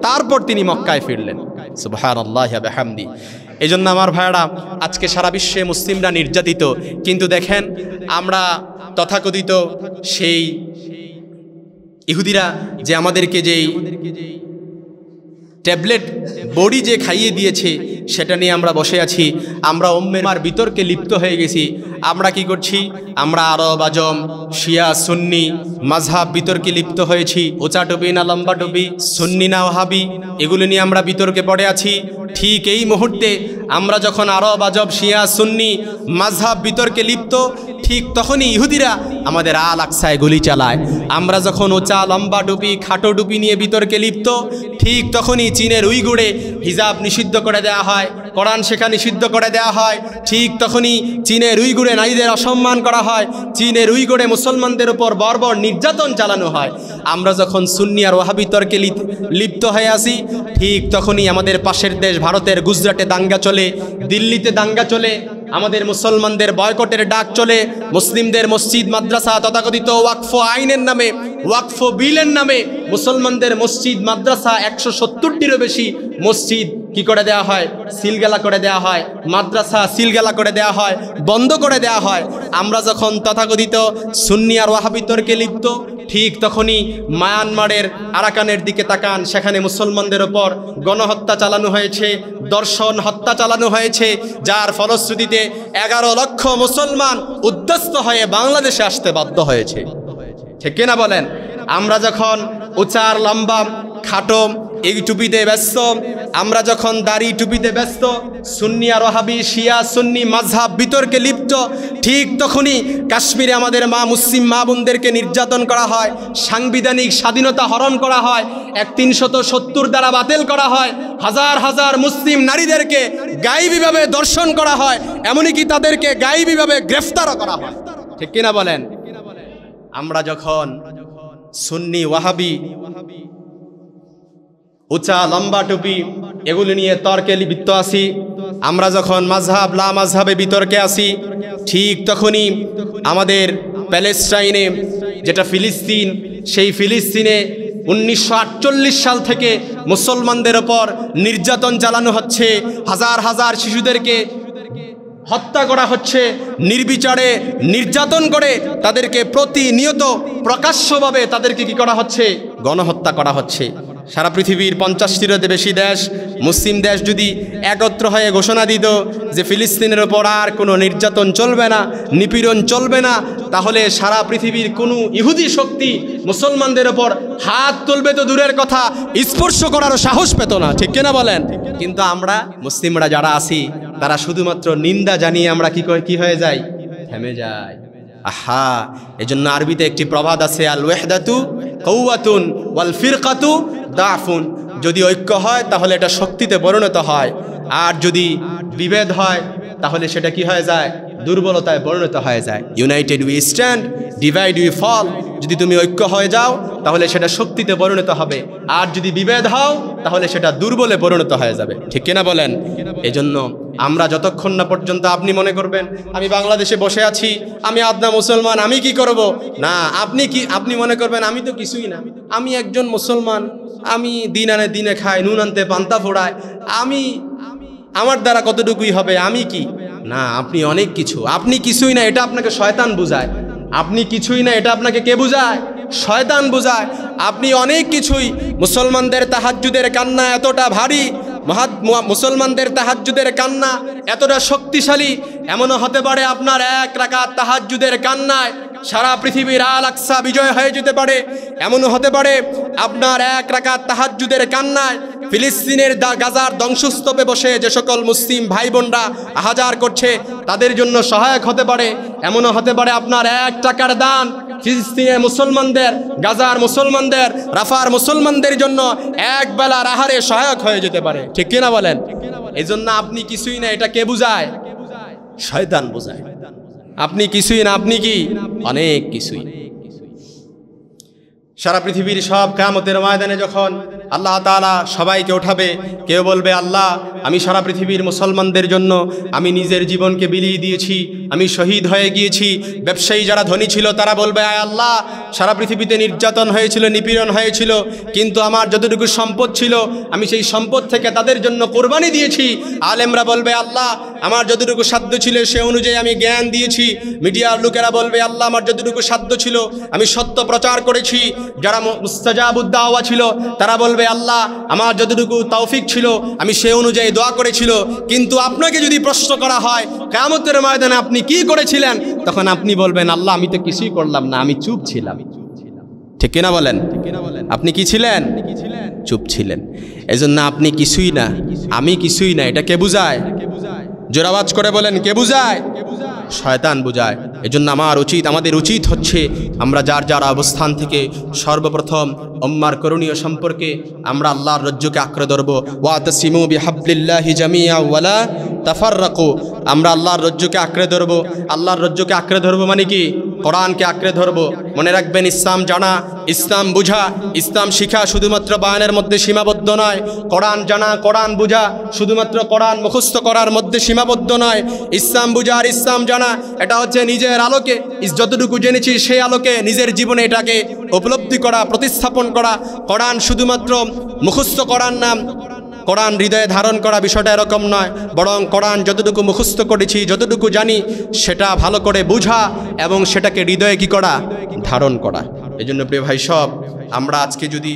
তারপর তিনি মক্কায় ফিরলেন। সুবহানাল্লাহি ওয়া বিহামদি। এই জন্য আমার ভাইয়েরা, আজকে সারা বিশ্বে মুসলিমরা নির্যাতিত, কিন্তু দেখেন আমরা তথাকথিত সেই ইহুদিরা যে আমাদেরকে যেই ট্যাবলেট বড়ি যে খাইয়ে দিয়েছে সেটা নিয়ে আমরা বসে আছি। আমরা উম্মের বিতর্কে লিপ্ত হয়ে গেছি। আমরা কি করছি? আমরা আরব আজম, শিয়া সুন্নি মাযহাব বিতর্কে লিপ্ত হয়েছি। উঁচা টুপি না লম্বা টুপি, সুন্নি না ওয়াহাবি, এগুলো নিয়ে আমরা বিতর্কে পড়ে আছি। ঠিক এই মুহূর্তে আমরা যখন আরব আজব শিয়া সুন্নি মাযহাব বিতর্কে লিপ্ত, ঠিক তখনই ইহুদিরা আমাদের আল আকসায় গুলি চালায়। আমরা যখন উঁচা লম্বা টুপি খাটো টুপি নিয়ে বিতর্কে লিপ্ত, ঠিক তখনই চীনের উইগুরে হিজাব নিষিদ্ধ করে দেওয়া হয়, কোরআন শেখা নিষিদ্ধ করে দেওয়া হয়। ঠিক তখনই চীনের উইগুরে নারীদের অসম্মান করা হয়, চীনের উইগুরে মুসলমানদের উপর বর্বর নির্যাতন চালানো হয়। আমরা যখন সুন্নি আর ওয়াহাবি তর্কে লিপ্ত হয়ে আসি, ঠিক তখনই আমাদের পাশের দেশ ভারতের গুজরাটে দাঙ্গা চলে, দিল্লিতে দাঙ্গা চলে, আমাদের মুসলমানদের বয়কটের ডাক চলে, মুসলিমদের মসজিদ মাদ্রাসা তথাকথিত ওয়াকফ আইনের নামে, ওয়াকফ বিলের নামে মুসলমানদের মসজিদ মাদ্রাসা 170টিরও বেশি মসজিদ কি করে দেওয়া হয়, সিলগালা করে দেওয়া হয়, মাদ্রাসা সিলগালা করে দেওয়া হয়, বন্ধ করে দেওয়া হয়। আমরা যখন তথাকথিত সুন্নি আর ওয়াহাবি তর্কে লিপ্ত, ঠিক তখনই মায়ানমারের আরাকানের দিকে তাকান, সেখানে মুসলমানদের ওপর গণহত্যা চালানো হয়েছে, দর্শন হত্যা চালানো হয়েছে, যার ফলশ্রুতিতে 11 লক্ষ মুসলমান উদ্যস্ত হয়ে বাংলাদেশে আসতে বাধ্য হয়েছে। ঠিক কিনা বলেন? আমরা যখন উচার লম্বা খাটো এই টুপিতে ব্যস্ত, আমরা যখন দাড়ি টুপিতে ব্যস্ত, সুন্নি আর ওয়াহাবি শিয়া সুন্নি মাযহাব বিতর্কে লিপ্ত, ঠিক তখনই কাশ্মীরে আমাদের মুসলিম মা বোনদেরকে নির্যাতন করা হয়, সাংবিধানিক স্বাধীনতা হরণ করা হয়, 370 দ্বারা বাতিল করা হয়, হাজার হাজার মুসলিম নারীদেরকে গায়েবীভাবে দর্শন করা হয়, এমনকি তাদেরকে গায়েবীভাবে গ্রেফতারও করা হয়। ঠিক কিনা বলেন? আমরা যখন সুন্নি ওয়াহাবি উঁচা লম্বা টুপি এগুলো নিয়ে তর্কে লিপ্ত আসি, আমরা যখন মাযহাব লা মাযহাবে বিতর্কে আসি, ঠিক তখনই আমাদের প্যালেস্টাইনে যেটা ফিলিস্তিন, সেই ফিলিস্তিনে 1948 সাল থেকে মুসলমানদের ওপর নির্যাতন চালানো হচ্ছে, হাজার হাজার শিশুদেরকে হত্যা করা হচ্ছে, নির্বিচারে নির্যাতন করে তাদেরকে প্রতিনিয়ত প্রকাশ্যভাবে তাদেরকে কি করা হচ্ছে, গণহত্যা করা হচ্ছে। সারা পৃথিবীর 50টিরও বেশি দেশ, মুসলিম দেশ যদি একত্র হয়ে ঘোষণা দিত যে ফিলিস্তিনের ওপর আর কোনো নির্যাতন চলবে না, নিপীড়ন চলবে না, তাহলে সারা পৃথিবীর কোনো ইহুদি শক্তি মুসলমানদের ওপর হাত তুলবে তো দূরের কথা, স্পর্শ করারও সাহস পেত না। ঠিক কিনা বলেন? কিন্তু আমরা মুসলিমরা যারা আছি তারা শুধুমাত্র নিন্দা জানিয়ে আমরা কি হয়ে যাই, থেমে যাই। আহা, এজন্য আরবিতে একটি প্রবাদ আছে, আল ওয়াহদাতু কওয়াতুন ওয়াল ফিরকাতু দাফুন। যদি ঐক্য হয় তাহলে এটা শক্তিতে পরিণত হয়, আর যদি বিভেদ হয় তাহলে সেটা কি হয়ে যায়, দুর্বলতায় পরিণত হয়ে যায়। United we stand, divide we fall. যদি তুমি ঐক্য হয়ে যাও তাহলে সেটা শক্তিতে পরিণত হবে, আর যদি বিভেদ হও তাহলে সেটা দুর্বলে পরিণত হয়ে যাবে। ঠিক কিনা বলেন? এজন্য আমরা যতক্ষণ না পর্যন্ত আপনি মনে করবেন আমি বাংলাদেশে বসে আছি, আমি আদনা মুসলমান, আমি কি করব না, আপনি মনে করবেন আমি তো কিছুই না, আমি একজন মুসলমান, আমি দিন আনে দিনে খাই, নুন আনতে পান্তা ফোড়ায়, আমার দ্বারা কতটুকুই হবে, আমি কি না, আপনি অনেক কিছু। আপনি কিছুই না এটা আপনাকে শয়তান বুঝায়, আপনি কিছুই না এটা আপনাকে কে বুঝায়, শয়তান বুঝায়। আপনি অনেক কিছুই। মুসলমানদের তাহাজ্জুদের কান্না এতটা ভারী, মুসলমানদের তাহাজ্জুদের কান্না এতটা শক্তিশালী, এমনও হতে পারে আপনার 1 রাকাত তাহাজ্জুদের কান্নায় সারা পৃথিবীর আল আকসা বিজয় হয়ে যেতে পারে। এমনও হতে পারে আপনার 1 রাকাত তাহাজ্জুদের কান্নায় ফিলিস্তিনের গাজার ধ্বংসস্তূপে বসে যে সকল মুসলিম ভাই বোনরা আহাজার করছে তাদের জন্য সহায়ক হতে পারে। এমনও হতে পারে আপনার 1 টাকার দান ফিলিস্তিনের মুসলমানদের, গাজার মুসলমানদের, রাফার মুসলমানদের জন্য এক বেলার আহারে সহায়ক হয়ে যেতে পারে। ঠিক কিনা বলেন? এই জন্য আপনি কিছুই না, এটা কে বুঝায়? শয়তান বুঝায়। আপনি কিছুই না, আপনি কি? অনেক কিছুই। সারা পৃথিবীর সব কিয়ামতের ময়দানে যখন আল্লাহ তাআলা সবাইকে উঠাবে, কেউ বলবে আল্লাহ আমি সারা পৃথিবীর মুসলমানদের জন্য আমি নিজের জীবনকে বিলিয়ে দিয়েছি, আমি শহীদ হয়ে গিয়েছি। ব্যবসায়ী যারা ধনী ছিল তারা বলবে আয় আল্লাহ সারা পৃথিবীতে নির্যাতন হয়েছিল, নিপীড়ন হয়েছিল, কিন্তু আমার যতটুকু সম্পদ ছিল আমি সেই সম্পদ থেকে তাদের জন্য কোরবানি দিয়েছি। আলেমরা বলবে আল্লাহ আমার যতটুকু সাধ্য ছিল সে অনুযায়ী আমি জ্ঞান দিয়েছি। মিডিয়ার লোকেরা বলবে আল্লাহ আমার যতটুকু সাধ্য ছিল আমি সত্য প্রচার করেছি। যারা মুস্তাজাবুদ দাওয়া ছিল তারা বলবে আল্লাহ আমার যতটুকু তৌফিক ছিল আমি সে অনুযায়ী দোয়া করেছিল। কিন্তু আপনাকে যদি প্রশ্ন করা হয় কিয়ামতের ময়দানে আপনি কি করেছিলেন, তখন আপনি বলবেন আল্লাহ আমি তো কিছুই করলাম না, আমি চুপ ছিলাম। ঠিক কিনা বলেন? আপনি কি ছিলেন? চুপ ছিলেন। এজন্য আপনি কিছুই না, আমি কিছুই না, এটা কে বুঝায়? জোরে আওয়াজ করে বলেন, কে বুঝায়? শয়তান বুঝায়। এজন্য আমাদের উচিত হচ্ছে আমরা যার যার অবস্থান থেকে সর্বপ্রথম উম্মার করণীয় সম্পর্কে আমরা আল্লাহর রজ্জুকে আঁকড়ে ধরব। ওয়াতাসিমু বিহাবলিল্লাহি জামিআ ওয়ালা তাফাররাকু। আমরা আল্লাহর রজ্জুকে আঁকড়ে ধরব। আল্লাহর রজ্জুকে আঁকড়ে ধরব মানে কি? কোরআনকে আঁকড়ে ধরব। মনে রাখবেন ইসলাম জানা, ইসলাম বুঝা, ইসলাম শিখা শুধুমাত্র বয়ানের মধ্যে সীমাবদ্ধ নয়। কোরআন জানা, কোরআন বুঝা শুধুমাত্র কোরআন মুখস্থ করার মধ্যে সীমাবদ্ধ নয়। ইসলাম বুঝা আর ইসলাম জানা এটা হচ্ছে নিজের আলোকে, যতটুকু জেনেছি সেই আলোকে নিজের জীবনে এটাকে উপলব্ধি করা, প্রতিস্থাপন করা। কোরআন শুধুমাত্র মুখস্থ করার নাম, কোরআন হৃদয়ে ধারণ করা বিষয়টা এরকম নয়, বরং কোরআন যতটুকু মুখস্থ করেছি, যতটুকু জানি সেটা ভালো করে বুঝা এবং সেটাকে হৃদয়ে কি করা? ধারণ করা। এই জন্য প্রিয় ভাই সব, আমরা আজকে যদি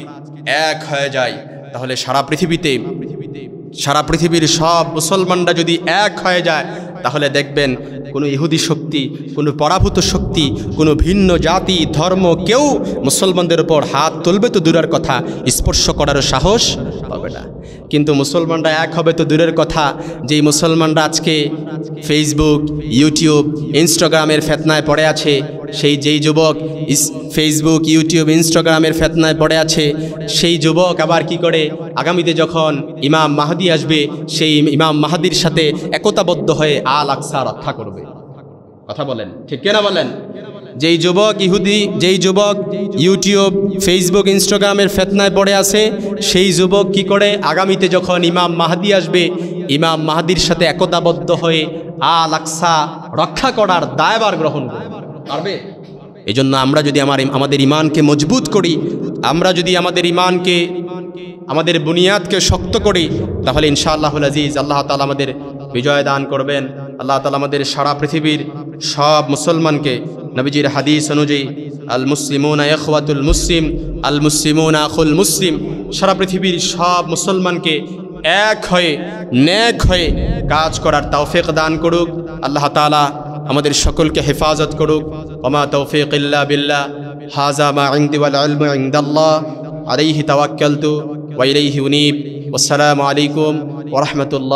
এক হয়ে যাই তাহলে সারা পৃথিবীর সব মুসলমানরা যদি এক হয়ে যায় তাহলে দেখবেন কোনো ইহুদি শক্তি, কোনো পরাভূত শক্তি, কোনো ভিন্ন জাতি ধর্ম কেউ মুসলমানদের উপর হাত তুলবে তো দূরের কথা, স্পর্শ করার সাহস পাবে না। কিন্তু মুসলমানরা এক হবে তো দূরের কথা, যেই মুসলমানরা আজকে ফেসবুক, ইউটিউব, ইনস্টাগ্রামের ফেতনায় পড়ে আছে, যেই যুবক ফেসবুক, ইউটিউব, ইনস্টাগ্রামের ফেতনায় পড়ে আছে, সেই যুবক আবার কি করে আগামীতে যখন ইমাম মাহদি আসবে সেই ইমাম মাহদির সাথে একতাবদ্ধ হয়ে আল আকসা রক্ষা করবে। কথা বলেন, ঠিক কিনা বলেন? যেই যুবক ইউটিউব, ফেসবুক, ইনস্টাগ্রামের ফেতনায় পড়ে আছে, সেই যুবক কি করে আগামীতে যখন ইমাম মাহদি আসবে ইমাম মাহদির সাথে একতাবদ্ধ হয়ে আল আকসা রক্ষা করার দায়ভার গ্রহণ করবে। এই জন্য আমরা যদি আমাদের ইমানকে মজবুত করি, আমরা যদি আমাদের বুনিয়াদকে শক্ত করি, তাহলে ইনশাআল্লাহুল আজিজ আল্লাহ তাআলা আমাদের বিজয় দান করবেন। আল্লাহ তাআলা আমাদের সারা পৃথিবীর সব মুসলমানকে নবীজির হাদিস অনুযায়ী আল মুসলিমুনা ইখওয়াতুল মুসলিম, আল মুসলিমুনা আখুল মুসলিম, সারা পৃথিবীর সব মুসলমানকে এক হয়ে নেক হয়ে কাজ করার তৌফিক দান করুক। আল্লাহ তাআলা আমাদের সকলকে হেফাজত করুক। ওমা তৌফিক ইল্লা বিল্লাহ, হাযা মা ইনদি ওয়াল ইলমু ইনদাল্লাহ, আলাইহি তাওয়াক্কালতু ওয়া ইলাইহি উনীব। ওয়াসসালামু আলাইকুম ওয়া রাহমাতুল্লাহ।